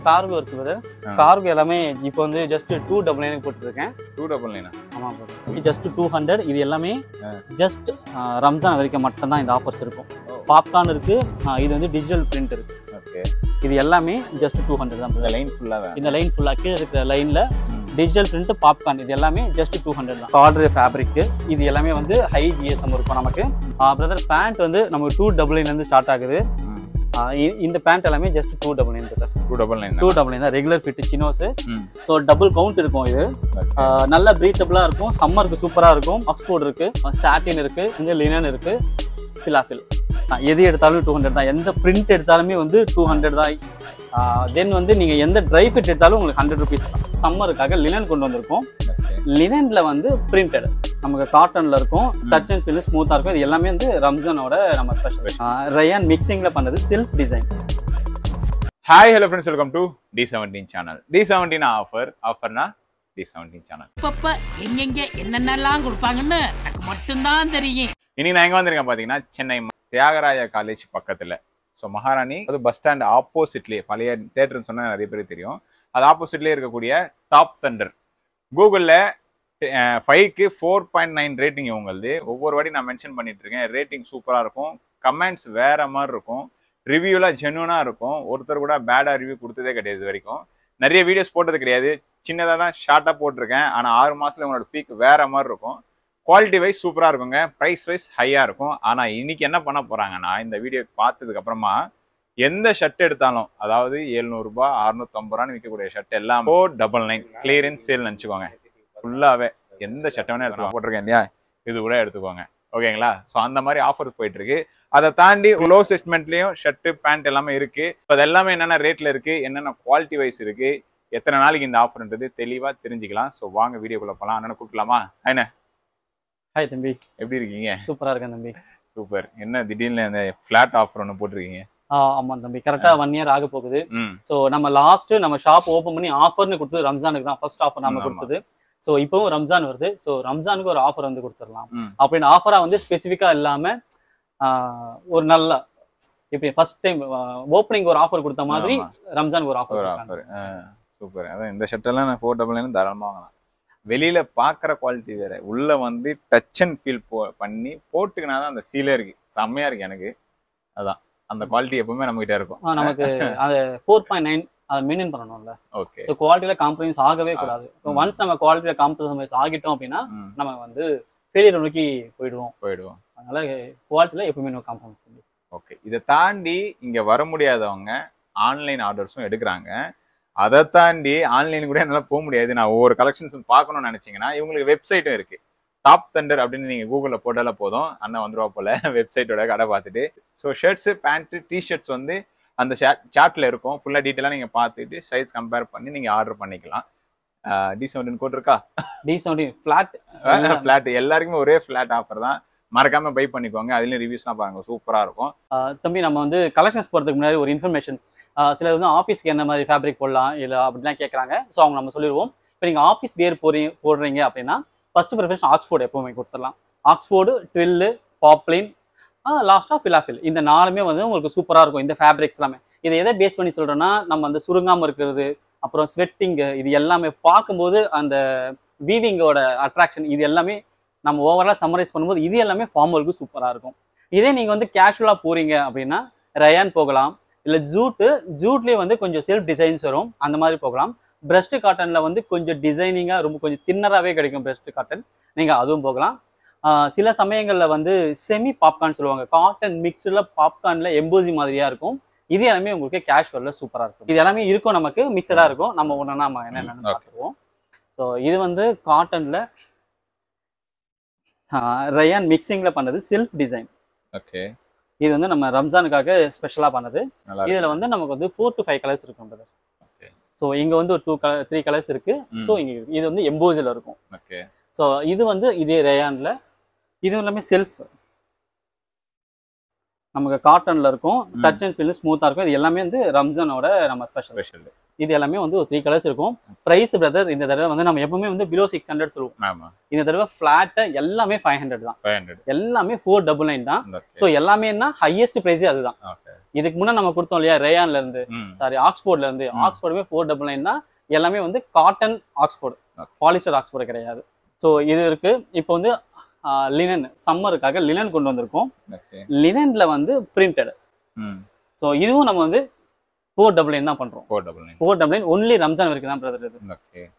Cargo இருக்குது. Cargo எல்லாமே இப்போ வந்து ஜஸ்ட் 299 போட்டுருக்கேன். 299. ஆமா ப்ரோ, ஜஸ்ட் 200. இது எல்லாமே ஜஸ்ட் ரம்ஜான் வரைக்கும் மட்டும் தான் இந்த ஆஃபர்ஸ் இருக்கும். பாப்கார்ன் இருக்கு, இது வந்து டிஜிட்டல் பிரிண்ட் இருக்கு. ஓகே, இது எல்லாமே ஜஸ்ட் 200 தான். இந்த லைன் ஃபுல்லா இந்த லைன் ஃபுல்லா கீழே இருக்கிற லைன்ல டிஜிட்டல் பிரிண்ட் பாப்கார்ன் இது எல்லாமே ஜஸ்ட் 200 தான். கார்டர் ஃபேப்ரிக் இது எல்லாமே வந்து ஹை ஜிஎஸ்எம் இருக்கும் நமக்கு. பிரதர் பேண்ட் வந்து நமக்கு 299 இருந்து ஸ்டார்ட் ஆகுது. இந்த பேண்ட் எல்லாமே ஜஸ்ட் 299 பிரதர். 299 தான் regular fit சினோஸ். So double count இருக்கும். இது நல்ல பிரீத்தபிளா இருக்கும். சம்மருக்கு சூப்பரா இருக்கும். ஆக்ஸ்போர்ட் இருக்கு, சாட்டின் இருக்கு, இங்க லினன் இருக்கு, ஃபிலாஃபில். எது எடுத்தாலும் 200 தான். எந்த பிரிண்ட் எடுத்தாலுமே வந்து 200 தான். தென் வந்து நீங்க எந்த ட்ரை ஃபிட் எடுத்தாலும் உங்களுக்கு 100 rupees தான். சம்மருக்காக லினன் கொண்டு வந்திருக்கோம். லினன்ல வந்து பிரிண்டட் நமக்கு காட்டன்ல இருக்கும். டச் அண்ட் ஃபீல் ஸ்மூத்தா இருக்கும். இது எல்லாமே வந்து ரம்ஜானோட நம்ம ஸ்பெஷல். ரயான் மிக்சிங்ல பண்ணது self design. Hi hello friends, welcome to D17 channel. D17 ஆஃபர்னா D17 channel. இப்ப எங்கெங்க என்னென்னலாம் கொடுப்பாங்கன்னு எனக்கு மட்டும்தான் தெரியும். இன்னைக்கு நான் எங்க வந்திருக்கேன் பாத்தீங்கன்னா, சென்னை தியாகராய காலேஜ் பக்கத்துல. ஸோ மகாராணி அது பஸ் ஸ்டாண்ட் ஆப்போசிட்லேயே, பழைய தேட்டர்னு சொன்னால் நிறைய பேருக்கு தெரியும், அது ஆப்போசிட்லேயே இருக்கக்கூடிய டாப் தண்டர். கூகுளில் 5க்கு 4.9 ரேட்டிங் இவங்களது. ஒவ்வொரு வாட்டி நான் மென்ஷன் பண்ணிட்டு இருக்கேன். ரேட்டிங் சூப்பராக இருக்கும், கமெண்ட்ஸ் வேற மாதிரி இருக்கும், ரிவ்யூலாம் ஜென்யூனாக இருக்கும். ஒருத்தர் கூட பேடாக ரிவ்யூ கொடுத்ததே கிடையாது இது வரைக்கும். நிறைய வீடியோஸ் போட்டது கிடையாது, சின்னதாக தான் ஷார்ட்டாக போட்டிருக்கேன். ஆனால் 6 மாதத்துல உங்களோட பீக் வேற மாதிரி இருக்கும். குவாலிட்டி வைஸ் சூப்பராக இருக்குங்க, ப்ரைஸ் வைஸ் ஹையாக இருக்கும். ஆனால் இன்னைக்கு என்ன பண்ண போகிறாங்கன்னா, இந்த வீடியோ பார்த்ததுக்கு அப்புறமா எந்த ஷர்ட் எடுத்தாலும், அதாவது 700 ரூபாய் 650 ரூபான்னு விற்கக்கூடிய ஷர்ட் எல்லாம் 499 கிளியரன்ஸ் சேல் நினச்சிக்கோங்க. ஃபுல்லாகவே எந்த ஷர்ட்டை வேணா எடுத்துக்கோங்க. போட்டிருக்கேன் இல்லையா, இது கூட எடுத்துக்கோங்க. ஓகேங்களா? ஸோ அந்த மாதிரி ஆஃபர் போயிட்டு இருக்கு. அதை தாண்டி லோ செக்மெண்ட்லேயும் ஷர்ட்டு பேண்ட் எல்லாமே இருக்கு. இப்போ அது எல்லாமே என்னென்ன ரேட்டில் இருக்கு, என்னென்ன குவாலிட்டி வைஸ் இருக்கு, எத்தனை நாளைக்கு இந்த ஆஃபர்ன்றது தெளிவாக தெரிஞ்சுக்கலாம். ஸோ வாங்க வீடியோக்குள்ள போகலாம். அண்ணனை கூப்பிடலாமா? என்ன? ஹாய் தம்பி, எப்படி இருக்கீங்க? சூப்பரா இருக்கேன் தம்பி. சூப்பர். என்ன திடீர்னு அந்த ஃபிளாட் ஆஃபர் ஒன்று போட்டிருக்கீங்க? ஆமா தம்பி, கரெக்டா 1 year ஆக போகுது. ஸோ நம்ம லாஸ்ட் நம்ம ஷாப் ஓப்பன் பண்ணி ஆஃபர்னு கொடுத்தது ரம்ஜானுக்கு தான். ஃபர்ஸ்ட் ஆஃபர் நம்ம கொடுத்தது. ஸோ இப்பவும் ரம்ஜான் வருது. ஸோ ரம்ஜானுக்கு ஒரு ஆஃபர் வந்து கொடுத்துடலாம் அப்படின்னு ஆஃபரா வந்து ஸ்பெசிஃபிக்கா இல்லாம ஒரு நல்ல இப்படி ஃபர்ஸ்ட் டைம் ஓப்பனிங் ஒரு ஆஃபர் கொடுத்த மாதிரி ரம்ஜானுக்கு ஒரு ஆஃபர். சூப்பர். அதான் இந்த ஷர்ட் எல்லாம் நான் 499 தாராளமா வாங்கலாம். வெளியில பாக்குற குவாலிட்டி வேற, உள்ள வந்து டச் அண்ட் ஃபீல் பண்ணி போட்டுக்கினாதான் அந்த ஃபீலே இருக்கு. செம்மையா இருக்கு எனக்கு. அதான் அந்த குவாலிட்டி எப்பவுமே நம்ம கிட்ட இருக்கும். நமக்கு அது 4.9 அதை மெயின்டைன் பண்ணணும்ல. ஓகே. ஸோ குவாலிட்டியில காம்ப்ரமைஸ் ஆகவே கூடாது. ஒன்ஸ் நம்ம குவாலிட்டியில காம்ப்ரமைஸ் ஆகிட்டோம் அப்படின்னா நம்ம வந்து ஃபெயிலியர் நோக்கி போயிடுவோம். அதனால குவாலிட்டியில எப்பவுமே நம்ம காம்ப்ரமைஸ் பண்ணி. ஓகே. இதை தாண்டி இங்க வர முடியாதவங்க ஆன்லைன் ஆர்டர்ஸும் எடுக்கிறாங்க. அதை தாண்டி ஆன்லைன் கூட என்னால போக முடியாது, நான் ஒவ்வொரு கலெக்ஷன்ஸ் பார்க்கணும்னு நினைச்சீங்கன்னா இவங்களுக்கு வெப்சைட்டும் இருக்கு. டாப் தண்டர் அப்படின்னு நீங்க கூகுள்ல போட்டால போதும், அண்ணன் வந்துருவா போல வெப்சைட்டோட கடை பார்த்துட்டு. ஸோ ஷர்ட்ஸ், பேண்ட், டிஷர்ட்ஸ் வந்து அந்த சார்ட்ல இருக்கும். ஃபுல்லா டீட்டெயிலாக நீங்க பார்த்துட்டு சைஸ் கம்பேர் பண்ணி நீங்க ஆர்டர் பண்ணிக்கலாம். D17 கோட் இருக்கா? D17 ஃபிளாட் எல்லாருக்குமே ஒரே ஃபிளாட் ஆஃபர் தான். மறக்காம பை பண்ணிக்கோங்க. அதுலயும் ரிவ்யூஸ்லாம் பாருங்க, சூப்பரா இருக்கும். தம்பி, நம்ம வந்து கலெக்ஷன்ஸ் போறதுக்கு முன்னாடி ஒரு இன்ஃபர்மேஷன். சிலர் வந்து ஆஃபீஸ்க்கு என்ன மாதிரி ஃபேப்ரிக் போடலாம் இல்லை அப்படிலாம் கேட்குறாங்க. ஸோ அவங்க நம்ம சொல்லிடுவோம். இப்போ நீங்கள் ஆஃபீஸ் வேர் போடுறீங்க அப்படின்னா ஃபர்ஸ்ட் ப்ரிஃபரன்ஸ் ஆக்ஸ்ஃபோர்டு எப்பவுமே கொடுத்துடலாம். ஆக்ஸ்ஃபோர்டு, ட்வில்லு, பாப்ளின், லாஸ்ட்டாக ஃபிலாஃபில். இந்த 4மே வந்து உங்களுக்கு சூப்பராக இருக்கும். இந்த ஃபேப்ரிக்ஸ் எல்லாமே இதை எதை பேஸ் பண்ணி சொல்கிறோன்னா, நம்ம அந்த சுருங்காமல் இருக்கிறது, அப்புறம் ஸ்வெட்டிங்கு, இது எல்லாமே பார்க்கும்போது அந்த வீவிங்கோட அட்ராக்ஷன், இது எல்லாமே நம்ம ஓவராலாக சம்மரைஸ் பண்ணும்போது இது எல்லாமே ஃபார்மலுக்கு சூப்பராக இருக்கும். இதே நீங்கள் வந்து கேஷுவலாக போகிறீங்க அப்படின்னா ரயான் போகலாம். இல்லை ஜூட்லேயே வந்து கொஞ்சம் செல்ஃப் டிசைன்ஸ் வரும், அந்த மாதிரி போகலாம். பிரஸ்ட் காட்டனில் வந்து கொஞ்சம் டிசைனிங்காக ரொம்ப கொஞ்சம் தின்னராகவே கிடைக்கும் பிரஸ்ட் காட்டன், நீங்கள் அதுவும் போகலாம். சில சமயங்களில் வந்து செமி பாப்கார்ன் சொல்லுவாங்க, காட்டன் மிக்ஸில் பாப்கார்னில் எம்போசி மாதிரியாக இருக்கும். இது எல்லாமே உங்களுக்கு கேஷுவலில் சூப்பராக இருக்கும். இது எல்லாமே இருக்கும், நமக்கு மிக்சடாக இருக்கும். நம்ம ஒன்றுனா நம்ம என்னென்னு பார்த்துருவோம். ஸோ இது வந்து காட்டனில் ரயான் மிக்சிங்ல பண்ணது செல்ஃப் டிசைன். ஓகே. இது வந்து நம்ம ரம்ஜானுக்காக ஸ்பெஷலா பண்ணது. இதுல வந்து நமக்கு வந்து 4 to 5 கலர்ஸ் இருக்கும். ஓகே. ஸோ இங்க வந்து ஒரு 3 கலர்ஸ் இருக்கு. ஸோ இங்க இது வந்து எம்போசில இருக்கும். ஓகே. ஸோ இது வந்து இதே ரயான்ல, இது எல்லாமே செல்ஃப் நமக்கு காட்டன்ல இருக்கும். டச் அண்ட் ஃபீல் ஸ்மூத்தா இருக்கும். இது எல்லாமே வந்து ரம்ஜானோட நம்ம ஸ்பெஷல். இது எல்லாமே வந்து ஒரு 3 கலர்ஸ் இருக்கும். பிரைஸ் பிரதர் இந்த தடவை வந்து நம்ம எப்பவுமே வந்து பிலோ 600 சொல்லுவோம். இந்த தடவை ஃபிளாட் எல்லாமே 500 தான். எல்லாமே 499 தான். ஸோ எல்லாமே ஹையஸ்ட் பிரைஸே அதுதான். இதுக்கு முன்னாடி நம்ம கொடுத்தோம் இல்லையா ரேயான்ல இருந்து ம் சாரி ஆக்ஸ்போர்ட்ல இருந்து ஆக்ஸ்போர்டுமே 499 தான். எல்லாமே வந்து காட்டன் ஆக்ஸ்போர்டு, பாலிஸ்டர் ஆக்ஸ்போர்டு கிடையாது. ஸோ இது இருக்கு. இப்போ வந்து லினன் சம்மருக்காக லினன் கொண்டு வந்திருக்கோம். லினன்ல வந்து பிரிண்டட். ஸோ இதுவும் நம்ம வந்து 499 தான் பண்றோம். 499 ஒன்லி ரம்ஜான் வரைக்கும் தான் பிரதர் இது.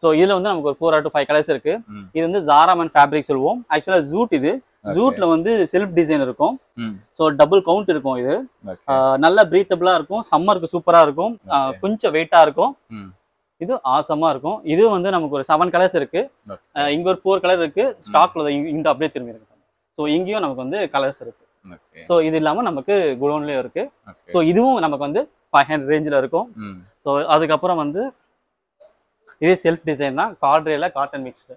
ஸோ இதுல வந்து நமக்கு ஒரு 4 to 5 கலர்ஸ் இருக்கு. இது வந்து ஜாராமன் ஃபேப்ரிக் சொல்லுவோம். ஆக்சுவலா ஜூட் இது. ஜூட்ல வந்து செல்ஃப் டிசைன் இருக்கும். ஸோ டபுள் கவுண்ட் இருக்கும். இது நல்ல பிரீத்தபிளா இருக்கும். சம்மருக்கு சூப்பரா இருக்கும். கொஞ்சம் வெயிட்டா இருக்கும். இது ஆசமா இருக்கும். இது வந்து நமக்கு ஒரு 7 கலர்ஸ் இருக்கு. இங்க ஒரு 4 கலர் இருக்கு. ஸ்டாக்ல இங்க அப்படியே திரும்பி இருக்கு. ஸோ இங்கேயும் நமக்கு வந்து கலர்ஸ் இருக்கு. ஸோ இது இல்லாம நமக்கு குடோன்லயும் இருக்கு. ஸோ இதுவும் நமக்கு வந்து 500 ரேஞ்சில் இருக்கும். ஸோ அதுக்கப்புறம் வந்து இதே செல்ஃப் டிசைன் தான். கார்ட்ரேல காட்டன் மிக்ஸ்டு.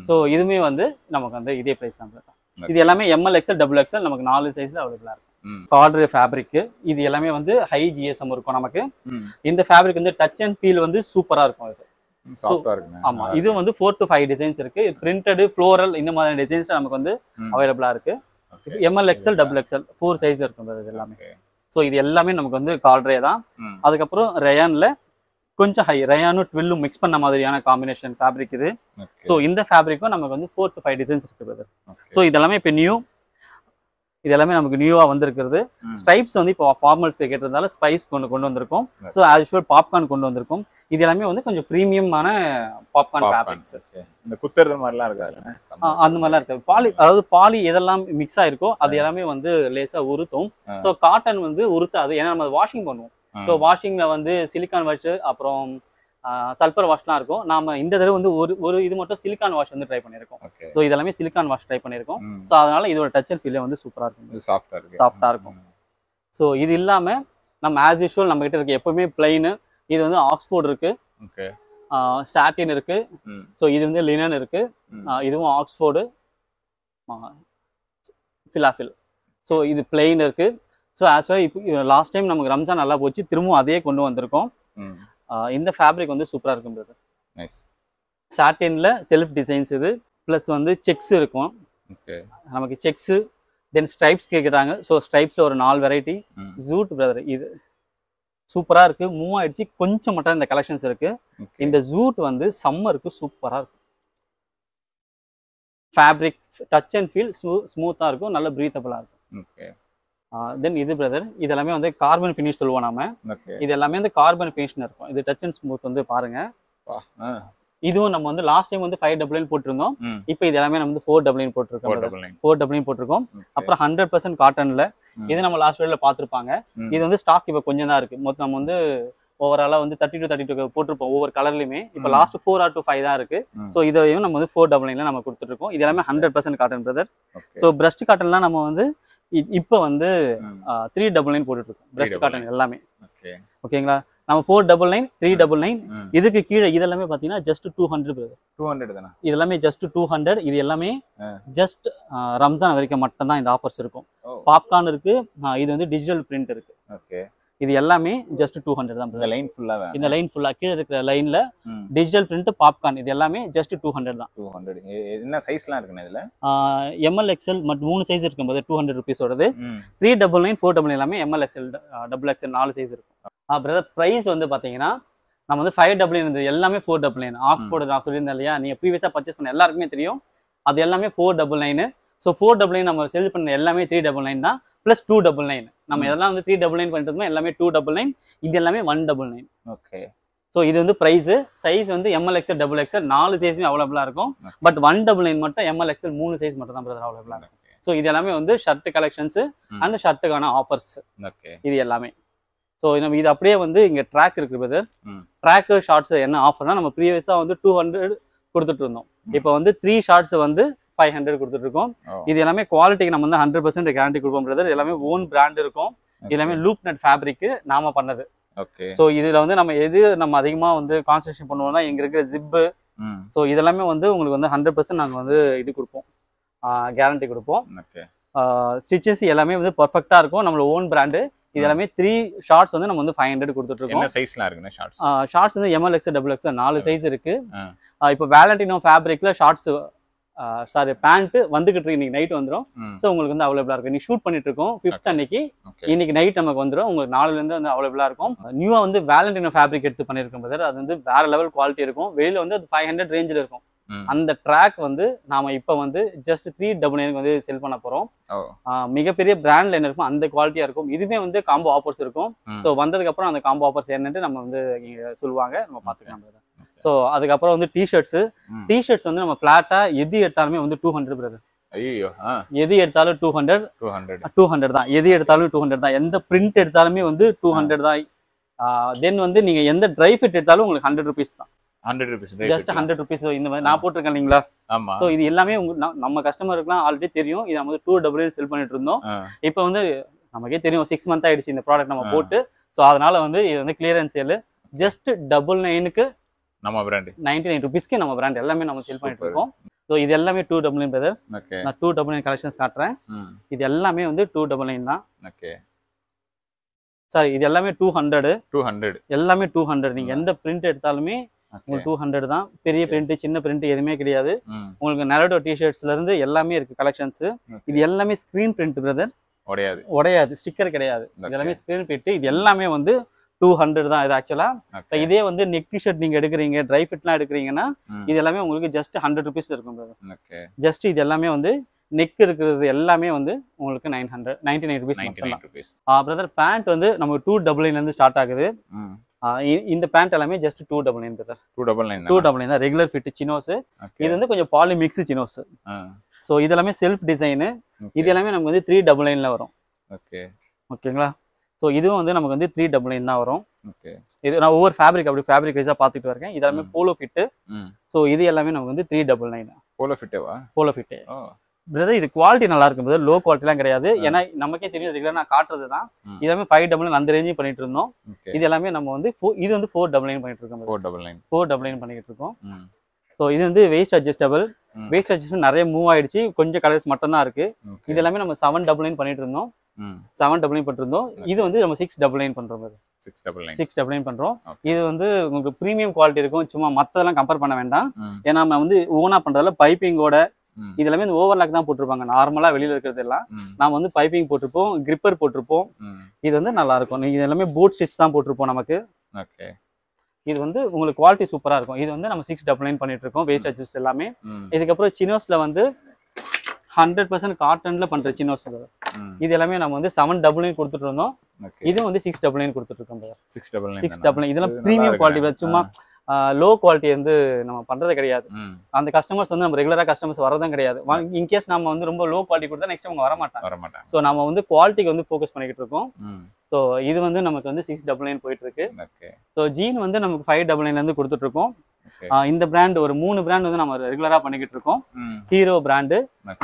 ஸோ இதுவுமே வந்து நமக்கு வந்து இதே ப்ரைஸ் தான். இது எல்லாமே ML XL XXL நமக்கு 4 சைஸ்ல அவைலபிளா இருக்கும். கார்ட்ரே ஃபேப்ரிக். இது எல்லாமே வந்து ஹை GSM இருக்கும் நமக்கு. இந்த ஃபேப்ரிக் வந்து டச் அண்ட் ஃபீல் வந்து சூப்பரா இருக்கும். இது ஆமா. இது வந்து 4 to 5 டிசைன்ஸ் இருக்கு. பிரிண்டட், ஃப்ளோரல் இந்த மாதிரி டிசைன்ஸ் நமக்கு வந்து அவைலபிளா இருக்கு. ML XL XXL 4 சைஸ் இருக்கும் இது எல்லாமே. ஸோ இது எல்லாமே நமக்கு வந்து கார்ட்ரே தான். அதுக்கப்புறம் ரயான்ல கொஞ்சம் ஹை ரயானும் ட்வில்லும் மிக்ஸ் பண்ண மாதிரியான காம்பினேஷன் ஃபேப்ரிக் இது. ஸோ இந்த ஃபேப்ரிக்கும் நமக்கு வந்து 4 to 5 டிசைன்ஸ் இருக்குது. ஸோ இதெல்லாமே இப்போ இது எல்லாமே நமக்கு நியூவா வந்திருக்கிறது. ஸ்ட்ரைப்ஸ் வந்து இப்போ ஃபார்மல்ஸ்க்கு கேட்டிருந்தாலும் ஸ்பைஸ் கொண்டு வந்திருக்கும். ஸோ ஆஸ் யூஷுவல் பாப்கார்ன் கொண்டு வந்திருக்கும். இது எல்லாமே வந்து கொஞ்சம் ப்ரீமியமான பாப்கார்ன் ஃபேப்ரிக்ஸ். இந்த குத்துறது மாதிரிலாம் இருக்காது, அந்த மாதிரிலாம் இருக்காது. பாலி, அதாவது பாலி எதெல்லாம் மிக்ஸ் ஆயிருக்கோ அது எல்லாமே வந்து லேசா உருத்தும். ஸோ காட்டன் வந்து உருத்தாது. ஏன்னா நம்ம வாஷிங் பண்ணுவோம். ஸோ வாஷிங்ல வந்து சிலிக்கான் வாஷ் அப்புறம் சல்ஃபர் வாஷ்லாம் இருக்கும். நாம இந்த தடவை வந்து ஒரு இது மட்டும் சிலிக்கான் வாஷ் வந்து ட்ரை பண்ணியிருக்கோம். ஸோ இதெல்லாமே சிலிக்கான் வாஷ் ட்ரை பண்ணியிருக்கோம். ஸோ அதனால இதோட டச் அண்ட் ஃபீல் வந்து சூப்பரா இருக்கும், சாஃப்டா இருக்கும். ஸோ இது இல்லாம நம்ம ஆஸ் யூஷுவல் நம்ம கிட்ட இருக்கு எப்பவுமே பிளைனு. இது வந்து ஆக்ஸ்போர்ட் இருக்கு, சாட்டின் இருக்கு. ஸோ இது வந்து லினன் இருக்கு. இதுவும் ஆக்ஸ்போர்டு, ஃபிலாஃபில். ஸோ இது பிளைன் இருக்கு. ஸோ ஆஸ் வெல் இப்போ லாஸ்ட் டைம் நமக்கு ரம்ஜான் நல்லா போச்சு, திரும்பவும் அதே கொண்டு வந்திருக்கோம். இந்த ஃபேப்ரிக் வந்து சூப்பரா இருக்கும். சாட்டின்ல செல்ஃப் டிசைன்ஸ் இது. பிளஸ் வந்து செக்ஸ் இருக்கும் நமக்கு. செக்ஸ் தென் ஸ்ட்ரைப்ஸ் கேட்குறாங்க. ஸோ ஸ்ட்ரைப்ஸ்ல ஒரு 4 வெரைட்டி. ஜூட் பிரதர் இது சூப்பரா இருக்கு. மூவ் ஆயிடுச்சு. கொஞ்சம் மட்டும் இந்த கலெக்ஷன்ஸ் இருக்கு. இந்த ஜூட் வந்து சம்மருக்கு சூப்பரா இருக்கும். ஃபேப்ரிக் டச் அண்ட் ஃபீல் ஸ்மூத்தா இருக்கும், நல்ல பிரீத்தபிளா இருக்கும். தென் இது பிரதர் இது எல்லாமே வந்து கார்பன் ஃபினிஷ் சொல்லுவோம் நாம. இது எல்லாமே வந்து கார்பன் ஃபினிஷ் இருக்கும். இது டச் அண்ட் ஸ்மூத் வந்து பாருங்க. இதுவும் நம்ம வந்து லாஸ்ட் டைம் வந்து 599 போட்டிருந்தோம். இப்போ இது எல்லாமே நம்ம வந்து 499 போட்டிருக்கோம். 499 போட்டிருக்கோம். அப்புறம் 100% காட்டன்ல இது நம்ம லாஸ்ட் வீடியோல பார்த்துருப்பாங்க. இது வந்து ஸ்டாக் இப்போ கொஞ்சம் தான் இருக்கு. மொத்தம் நம்ம வந்து ஓவராலா வந்து 30 to 32 போட்டிருப்போம் ஒவ்வொரு கலர்லயுமே. இப்போ லாஸ்ட் 4 to 5 தான் இருக்கு. ஸோ இதையும் நம்ம வந்து 499 நம்ம கொடுத்துட்டு இருக்கோம். இது எல்லாமே 100% காட்டன் பிரதர். ஸோ பிரஸ்ட் காட்டன்லாம் நம்ம வந்து இப்போ வந்து 399 போட்டுட்டு இருக்கோம். பிரஸ்ட் காட்டன் எல்லாமே ஓகேங்களா. நம்ம 499, 399. இதுக்கு கீழே இதெல்லாமே பாத்தீங்கன்னா ஜஸ்ட் 200 தானே. இது எல்லாமே ஜஸ்ட் 200. இது எல்லாமே ஜஸ்ட் ரம்ஜான் வரைக்கும் மட்டும் தான் இந்த ஆஃபர்ஸ் இருக்கும். பாப்கார்ன் இருக்கு. இது வந்து டிஜிட்டல் பிரிண்ட் இருக்கு. இது எல்லாமே ஜஸ்ட் 200 தான். இந்த லைன் ஃபுல்லா கீழே இருக்கிற லைன்ல டிஜிட்டல் பிரிண்ட் பாப்கார்ன் இது எல்லாமே ஜஸ்ட் 200 தான். 200. என்ன சைஸ்லாம் இருக்குன்னு இதுல? ML XL மற்றும் 3 சைஸ் இருக்கும்போது 200 ரூபீஸோடது. 399, 499 எல்லாமே ML XL XXL 4 சைஸ் இருக்கும். பிரதர் பிரைஸ் வந்து பாத்தீங்கன்னா நம்ம வந்து 599 இருந்தது எல்லாமே 499. ஆக்ஸ்போர்டு நான் சொல்லியிருந்தேன் இல்லையா, நீங்க ப்ரீவியஸா பர்ச்சேஸ் பண்ண எல்லாருக்குமே தெரியும். அது எல்லாமே 499. ஸோ 499 நம்ம சேல் பண்ண எல்லாமே 399 தான். ப்ளஸ் 299 நம்ம எதெல்லாம் வந்து 399 பண்ணிட்டு இருந்தோம் எல்லாமே 299. இது எல்லாமே 199. ஓகே. ஸோ இது வந்து ப்ரைஸ். சைஸ் வந்து ML XL XXL 4 சைஸுமே அவைலபிளா இருக்கும். பட் 199 மட்டும் ML XL 3 சைஸ் மட்டும் தான் பிரதர் அவைலபிளா இருக்கும். ஸோ இது எல்லாமே வந்து ஷர்ட் கலெக்ஷன்ஸ் அண்ட் ஷர்ட்டுக்கான ஆஃபர்ஸ் இது எல்லாமே. ஸோ நம்ம இது அப்படியே வந்து இங்க ட்ராக் இருக்கு பிரதர். ட்ராக் ஷார்ட்ஸ் என்ன ஆஃபர்னா நம்ம ப்ரீவியஸா வந்து 200 கொடுத்துட்டு இருந்தோம். இப்போ வந்து 3 ஷார்ட்ஸ் வந்து 500 கொடுத்துட்டு இருக்கோம். இது எல்லாமே குவாலிட்டிக்கு நம்ம வந்து 100% கேரண்டி கொடுப்போம் பிரதர். எல்லாமே ஓன் பிராண்ட் இருக்கும். எல்லாமே லூப் நட் ஃபேப்ரிக் நாம பண்ணது. ஸோ இதுல வந்து நம்ம எது நம்ம அதிகமா வந்து கான்சன்ட்ரேஷன் பண்ணுவோம்னா இங்க இருக்கிற ஜிப்பு. ஸோ இதெல்லாமே வந்து உங்களுக்கு வந்து 100% நாங்கள் வந்து இது கொடுப்போம், கேரண்டி கொடுப்போம். ஸ்டிச்சஸ் எல்லாமே வந்து பர்ஃபெக்டா இருக்கும். நம்மளோட ஓன் பிராண்டு. இது எல்லாமே 3 ஷார்ட்ஸ் வந்து நம்ம வந்து 500 கொடுத்துட்டு இருக்கோம். என்ன சைஸ்லாம் இருக்குன்னா ஷார்ட்ஸ்? ஷார்ட்ஸ் வந்து ML XL XXL 4 சைஸ் இருக்கு. இப்போ வேலண்டினோ ஃபேப்ரிக்ல ஷார்ட்ஸ் சாரி பேண்ட் வந்துகிட்டு இருக்கு, இன்னைக்கு நைட் வந்துடும். ஸோ உங்களுக்கு வந்து அவைலபிளா இருக்கும். இன்னைக்கு ஷூட் பண்ணிட்டு இருக்கோம் 5th அன்னைக்கு, இன்னைக்கு நைட் நமக்கு வந்துடும். உங்களுக்கு 4ல இருந்து வந்து அவைலபிளா இருக்கும். நியூவா வந்து வேலண்டினோ ஃபேப்ரிக் எடுத்து பண்ணிருக்கோம் பிரதர். அது வந்து வேற லெவல் குவாலிட்டி இருக்கும். வெளியில வந்து 500 ரேஞ்சில் இருக்கும். அந்த ட்ராக் வந்து நாம இப்ப வந்து ஜஸ்ட் 399 வந்து செல் பண்ண போறோம். மிகப்பெரிய பிராண்ட்ல என்ன இருக்கும் அந்த குவாலிட்டியா இருக்கும். இதுவே வந்து காம்போ ஆஃபர்ஸ் இருக்கும். ஸோ வந்ததுக்கு அப்புறம் அந்த காம்போ ஆஃபர்ஸ் என்னன்னு நம்ம வந்து சொல்லுவாங்க, நம்ம பாத்துக்கலாம். ஸோ அதுக்கப்புறம் வந்து டிஷர்ட்ஸ் வந்து நம்ம ஃபிளாட்டா எது எடுத்தாலுமே வந்து 200 பிரதர். ஐயோ, எது எடுத்தாலும் 200 தான். எது எடுத்தாலும் 200 தான். எந்த பிரிண்ட் எடுத்தாலுமே வந்து 200 தான். தென் வந்து நீங்க எந்த ட்ரை ஃபிட் எடுத்தாலும் உங்களுக்கு 100 rupees தான். 100 rupees, ஜஸ்ட் 100 rupees. இந்த மாதிரி நான் போட்டிருக்கேன் இல்லைங்களா? ஆமா. ஸோ இது எல்லாமே நம்ம கஸ்டமருக்குலாம் ஆல்ரெடி தெரியும். இது நம்ம வந்து 200 செல் பண்ணிட்டு இருந்தோம். இப்போ வந்து நமக்கே தெரியும் 6 month ஆயிடுச்சு இந்த ப்ராடக்ட் நம்ம போட்டு. ஸோ அதனால வந்து இது வந்து கிளியரன்ஸ் சேல். ஜஸ்ட் 99க்கு நம்ம பிராண்ட் 99 rupeesக்கு நம்ம பிராண்ட் எல்லாமே நம்ம செல் பண்ணிட்டு இருக்கோம். ஸோ இது எல்லாமே 299 பிரதர். நான் 299 கலெக்ஷன்ஸ் காட்டுறேன். இது எல்லாமே வந்து 299 தான். ஓகே சார், இது எல்லாமே 200 எல்லாமே 200. நீங்க எந்த பிரிண்ட் எடுத்தாலுமே உங்களுக்கு 200 தான். பெரிய பிரிண்ட் சின்ன பிரிண்ட் எதுவுமே கிடையாது. உங்களுக்கு நரடோ டிஷர்ட்ஸ்ல இருந்து எல்லாமே இருக்கு கலெக்ஷன்ஸ். இது எல்லாமே ஸ்கிரீன் பிரிண்ட் பிரதர். உடையாது, ஸ்டிக்கர் கிடையாது. இது எல்லாமே ஸ்கிரீன் பிரிண்ட். இது எல்லாமே வந்து 200 தான். இது ஆக்சுவலா இதே வந்து நெக் டிஷர்ட் நீங்க எடுக்கிறீங்க, ட்ரை ஃபிட்லாம் எடுக்கிறீங்கன்னா இது எல்லாமே உங்களுக்கு ஜஸ்ட் 100 rupees இருக்கும் பிரதர். ஜஸ்ட் இது எல்லாமே வந்து நெக் இருக்கிறது எல்லாமே வந்து உங்களுக்கு 99 rupees மட்டும். பிரதர் பேண்ட் வந்து நம்ம 299 இருந்து ஸ்டார்ட் ஆகுது. இந்த பேண்ட் எல்லாமே ஜஸ்ட் 299 பிரதர். 299 தான் ரெகுலர் ஃபிட் சினோஸ். இது வந்து கொஞ்சம் பாலி மிக்ஸ் சினோஸ். ஸோ இது எல்லாமே செல்ஃப் டிசைனு. இது எல்லாமே நமக்கு வந்து 399ல வரும். ஓகேங்களா? ஸோ இதுவும் வந்து நமக்கு வந்து 399 தான் வரும். இது நான் ஒவ்வொரு ஃபேப்ரிக் அப்படி ஃபேப்ரிக் வைஸா பார்த்துட்டு இருக்கேன். இது எல்லாமே போலோ ஃபிட்டு. ஸோ இது எல்லாமே நமக்கு வந்து 399. Polo fit brother. இது குவாலிட்டி நல்லா இருக்கும் பிரதர். லோ குவாலிட்டிலாம் கிடையாது. ஏன்னா நமக்கே தெரியும் ரெகுலர் நான் காட்டுறது தான். இது எல்லாமே 599 அந்த ரேஞ்சும் பண்ணிட்டு இருந்தோம். இது எல்லாமே நம்ம வந்து இது வந்து 499 பண்ணிட்டு இருக்கோம். 499 பண்ணிட்டு இருக்கோம். ஸோ இது வந்து வெயிஸ்ட் அட்ஜஸ்டபிள். வெயிஸ்ட் அட்ஜஸ்டபிள் நிறைய மூவ் ஆயிடுச்சு. கொஞ்சம் கலர்ஸ் மட்டும் தான் இருக்கு. இது எல்லாமே நம்ம 799 பண்ணிட்டு இருந்தோம். 799 பண்ணிருந்தோம். இது வந்து நம்ம 699 பண்றோம். 699 பண்றோம். இது வந்து உங்களுக்கு பிரீமியம் குவாலிட்டி இருக்கும். சும்மா மத்ததெல்லாம் கம்பேர் பண்ண வேண்டாம். ஏன்னா நம்ம வந்து ஓனா பண்றதுல பைப்பிங்கோட இது எல்லாமே இந்த ஓவர்லாக் தான் போட்டிருப்பாங்க. நார்மலா வெளியில இருக்கிறது எல்லாம் நாம வந்து பைப்பிங் போட்டிருப்போம், கிரிப்பர் போட்டிருப்போம். இது வந்து நல்லா இருக்கும். நீங்க எல்லாமே போட் ஸ்டிச் தான் போட்டிருப்போம் நமக்கு. இது வந்து உங்களுக்கு குவாலிட்டி சூப்பரா இருக்கும். இது வந்து நம்ம 699 பண்ணிட்டு இருக்கோம். வேஸ்ட் அட்ஜஸ்ட் எல்லாமே. இதுக்கப்புறம் சினோஸ்ல வந்து 100% காட்டன்ல பண்ற சினோஸ். இது எல்லாமே நம்ம வந்து 799 கொடுத்துட்டு இருந்தோம். இது வந்து 699 கொடுத்துட்டு இருக்கோம். 699 இதெல்லாம் பிரீமியம் குவாலிட்டி. சும்மா லோ குவாலிட்டி வந்து நம்ம பண்றது கிடையாது. அந்த கஸ்டமர்ஸ் வந்து நம்ம ரெகுலரா கஸ்டமர்ஸ் வரதும் கிடையாது. இன்கேஸ் நம்ம வந்து ரொம்ப லோ குவாலிட்டி கொடுத்தா நெக்ஸ்ட் அவங்க வர மாட்டாங்க. ஸோ நம்ம வந்து குவாலிட்டிக்கு வந்து ஃபோக்கஸ் பண்ணிக்கிட்டு இருக்கோம். ஸோ இது வந்து நமக்கு வந்து 699 போயிட்டு இருக்கு. ஸோ ஜீன் வந்து நமக்கு 599 இருந்து கொடுத்துட்டு இருக்கோம். இந்த பிராண்ட் ஒரு 3 பிராண்ட் வந்து நம்ம ரெகுலரா பண்ணிக்கிட்டு இருக்கோம். ஹீரோ பிராண்டு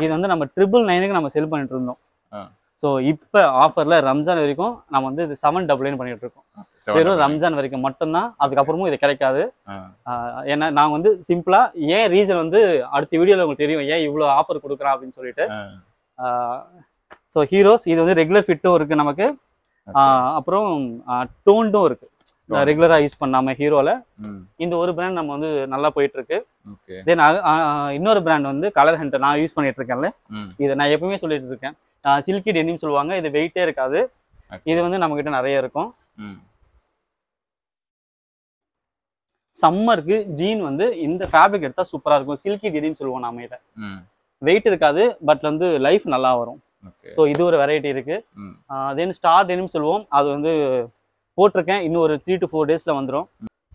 இது வந்து நம்ம 999க்கு நம்ம செல் பண்ணிட்டு இருந்தோம். ஸோ இப்போ ஆஃபர்ல ரம்ஜான் வரைக்கும் நம்ம வந்து இது 799 பண்ணிட்டு இருக்கோம். வெறும் ரம்ஜான் வரைக்கும் மட்டும்தான். அதுக்கப்புறமும் இது கிடைக்காது. ஏன்னா நாங்கள் வந்து சிம்பிளா ஏன் ரீசன் வந்து அடுத்த வீடியோல உங்களுக்கு தெரியும் ஏன் இவ்வளோ ஆஃபர் கொடுக்குறோம் அப்படின்னு சொல்லிட்டு. ஸோ ஹீரோஸ் இது வந்து ரெகுலர் ஃபிட்டும் இருக்கு நமக்கு. அப்புறம் டோன்டும் இருக்கு. ரெகுலரா யூஸ் பண்ணாம ஹீரோல இந்த ஒரு பிராண்ட் நம்ம வந்து நல்லா போயிட்டு இருக்கு. தென் இன்னொரு பிராண்ட் வந்து கலர் ஹண்டர் நான் யூஸ் பண்ணிட்டு இருக்கேன்ல. இதை நான் எப்பவுமே சொல்லிட்டு இருக்கேன். சில்கி டெனிம் சொல்லுவாங்க. இது வெயிட்டே இருக்காது. இது வந்து நம்ம கிட்ட நிறைய இருக்கும். சம்மருக்கு ஜீன் வந்து இந்த ஃபேப்ரிக் எடுத்தா சூப்பரா இருக்கும். சில்கி டெனிம் சொல்லுவோம் நாம. இதை வெயிட் இருக்காது, பட் வந்து லைஃப் நல்லா வரும். ஸோ இது ஒரு வெரைட்டி இருக்கு. தென் ஸ்டார் டெனிம் சொல்லுவோம். அது வந்து போட்டிருக்கேன். இன்னும் ஒரு 3 to 4 daysல வந்துடும்.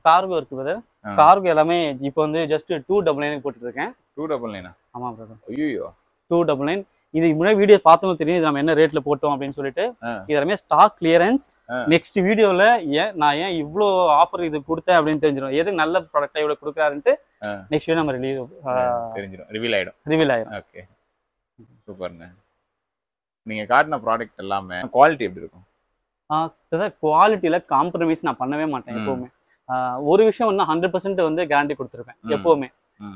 கார்கோ இருக்கு பிரதர். கார்கோ எல்லாமே இப்போ வந்து ஜஸ்ட் 299 போட்டுட்டு இருக்கேன். 299 ஆமா பிரதர். ஐயோ 299. இது முன்னாடி வீடியோ பார்த்தவங்க தெரியும் இது நம்ம என்ன ரேட்ல போட்டோம் அப்படின்னு சொல்லிட்டு. இது எல்லாமே ஸ்டாக் கிளியரன்ஸ். நெக்ஸ்ட் வீடியோல நான் ஏன் இவ்வளோ ஆஃபர் இது கொடுத்தேன் அப்படின்னு தெரிஞ்சிடும். எது நல்ல ப்ராடக்டா இவ்வளோ கொடுக்குறாருன்ட்டு நெக்ஸ்ட் வீடியோ நம்ம தெரிஞ்சிடும். ரிவீல் ஆயிடும். ஓகே சூப்பர்ண்ணே. நீங்க காட்டின ப்ராடக்ட் எல்லாமே குவாலிட்டி எப்படி இருக்கும்? குவாலிட்டியில காம்ப்ரமைஸ் நான் பண்ணவே மாட்டேன் எப்பவுமே. ஒரு விஷயம் வந்து 100% வந்து கேரண்டி கொடுத்துருப்பேன் எப்பவுமே.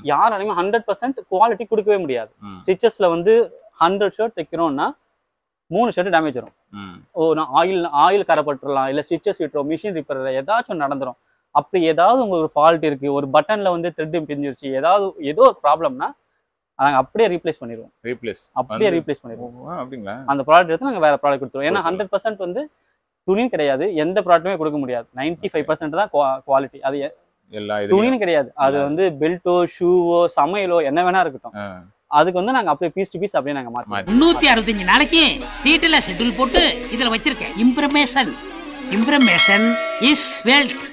யாராலையுமே 100% குவாலிட்டி கொடுக்கவே முடியாது. ஸ்டிச்சஸ்ல வந்து 100 ஷர்ட் தைக்கிறோம்னா 3 ஷர்ட் டேமேஜ் வரும். நான் ஆயில் கரைப்பட்டுலாம், இல்லை ஸ்டிச்சஸ் விட்டுரும், மிஷின் ரிப்பேர் ஏதாச்சும் நடந்துரும். அப்படி ஏதாவது உங்களுக்கு ஒரு ஃபால்ட் இருக்கு, ஒரு பட்டன்ல வந்து த்ரெட் பிரிஞ்சிருச்சு, ஏதோ ஒரு ப்ராப்ளம்னா நாங்கள் அப்படியே ரீப்ளேஸ் பண்ணிடுவோம். அப்படியே ரீப்ளேஸ் பண்ணிடுவோம். அப்படிங்களா? அந்த ப்ராடக்ட் எடுத்து நாங்கள் வேற ப்ராடக்ட் கொடுத்துருவோம். ஏன்னா 100% வந்து துணின்னு கிடையாது, எந்த ப்ராடக்ட்டுமே கொடுக்க முடியாது. 95% தான் குவாலிட்டி. அது துணின்னு கிடையாது, அது வந்து பெல்ட்டோ ஷூவோ சமையலோ என்ன வேணா இருக்கட்டும், அதுக்கு வந்து நாங்கள் அப்படியே பீஸ் டு பீஸ் அப்படியே நாங்கள் மாற்றோம். 365 நாளைக்கு டீட்டெயிலாக ஷெட்யூல் போட்டு இதில் வச்சிருக்கேன். இம்ப்ரமேஷன் இஸ் வெல்த்.